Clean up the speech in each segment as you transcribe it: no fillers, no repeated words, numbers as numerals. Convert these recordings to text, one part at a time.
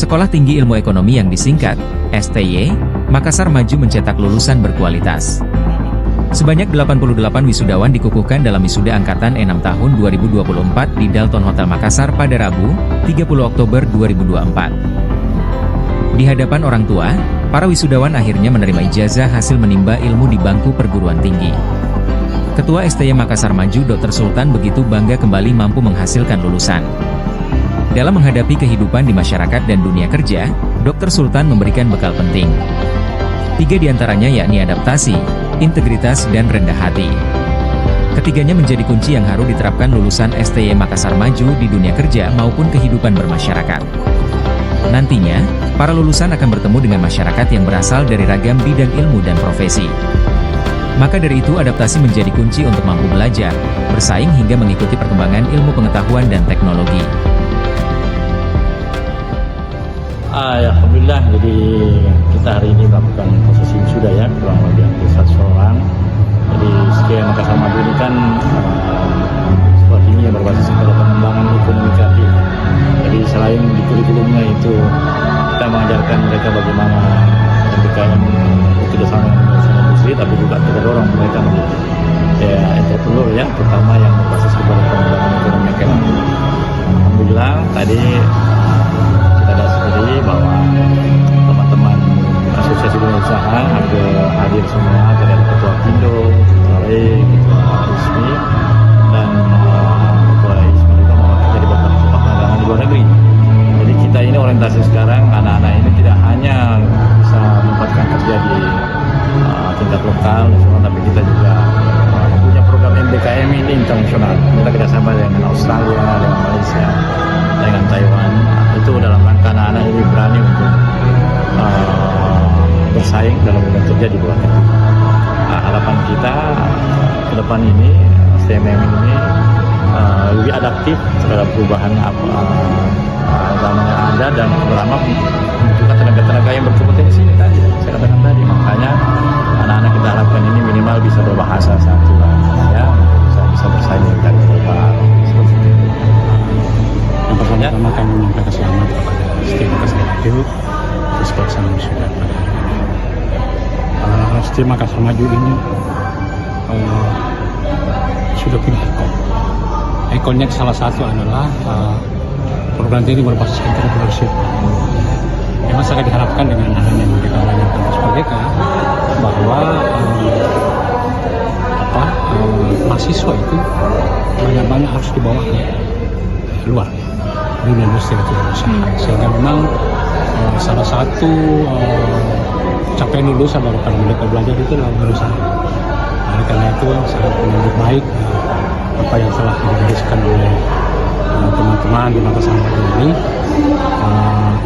Sekolah Tinggi Ilmu Ekonomi yang disingkat STY, Makassar maju mencetak lulusan berkualitas. Sebanyak 88 wisudawan dikukuhkan dalam wisuda angkatan 6 tahun 2024 di Dalton Hotel Makassar pada Rabu, 30 Oktober 2024. Di hadapan orang tua, para wisudawan akhirnya menerima ijazah hasil menimba ilmu di bangku perguruan tinggi. Ketua STY Makassar Maju Dr. Sultan begitu bangga kembali mampu menghasilkan lulusan. Dalam menghadapi kehidupan di masyarakat dan dunia kerja, Dr. Sultan memberikan bekal penting. 3 diantaranya yakni adaptasi, integritas, dan rendah hati. Ketiganya menjadi kunci yang harus diterapkan lulusan STY Makassar Maju di dunia kerja maupun kehidupan bermasyarakat. Nantinya, para lulusan akan bertemu dengan masyarakat yang berasal dari ragam bidang ilmu dan profesi. Maka dari itu adaptasi menjadi kunci untuk mampu belajar, bersaing hingga mengikuti perkembangan ilmu pengetahuan dan teknologi. Alhamdulillah, jadi kita hari ini melakukan prosesi wisuda ya, kurang lebih hampir 100 orang. Jadi STY Makassar Maju ini kan sekolah tinggi yang berbasis pada pengembangan ekonomi kreatif. Jadi selain di kurikulumnya itu kita mengajarkan mereka bagaimana MBKM bekerjasama dengan industri, tapi juga kita dorong mereka menjadi entrepreneur ya, terutama yang berbasis kepada pengembangan ekonomi kreatif. Alhamdulillah tadi kita sadari bahwa teman-teman asosiasi dunia usaha hadir semua, dari ketua Pindo, ketua Rey, ketua ISMI, dan ketua ISMI juga mewakili beberapa perdagangan di luar negeri. Jadi kita ini orientasi sekarang, anak-anak ini tidak hanya bisa mendapatkan kerja di tingkat lokal nasional, tapi kita juga punya program MBKM ini internasional. Kita kerjasama dengan Australia, dengan Malaysia, dengan Taiwan. Itu dalam rangka anak-anak ini berani untuk bersaing dalam dunia kerja di luar negeri. Harapan kita ke depan ini, STMM ini lebih adaptif terhadap perubahan zaman yang ada, dan terutama membutuhkan tenaga-tenaga yang berkompetensi ini tadi, saya katakan tadi. Makanya anak-anak kita harapkan ini minimal bisa berbahasa satu lah, ya, bisa bersaing dengan global seperti itu. Yang pertama kami menyampaikan selamat kepada STY Makassar Maju atas pelaksanaan wisuda pada hari ini. STY Makassar Maju ini sudah punya ikon. Ikonnya salah satu adalah program ini berbasis entrepreneurship. Memang sangat diharapkan dengan adanya mereka belajar kampus merdeka bahwa mahasiswa itu banyak-banyak harus dibawa ke luar dunia industri atau usaha, sehingga memang salah satu capaian lulusan daripada mereka belajar itu adalah lulusan. Oleh karena itu sangat menyambut baik apa yang telah digariskan oleh teman-teman di Makassar Maju ini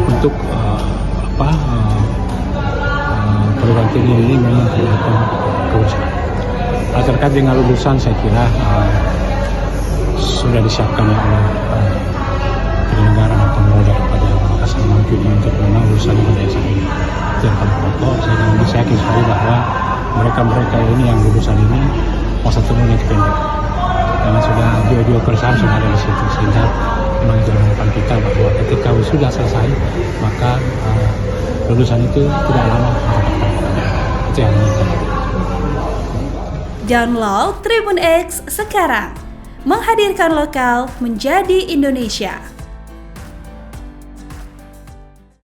untuk perguruan tinggi ini memang kelihatan keusahaan. Terkait dengan lulusan, saya kira sudah disiapkan oleh penyelenggara atau pengelola daripada Makassar Maju ini untuk memang lulusan yang saat ini tidak pokok. Saya yakin sekali bahwa mereka ini yang lulusan ini masa tunggunya pendek, karena sudah jiwa-jiwa perusahaan sudah ada di situ, sehingga memang itu harapan kita bahwa ketika sudah selesai maka lulusan itu tidak lama itu yang kita. Download Tribun X sekarang, menghadirkan lokal menjadi Indonesia.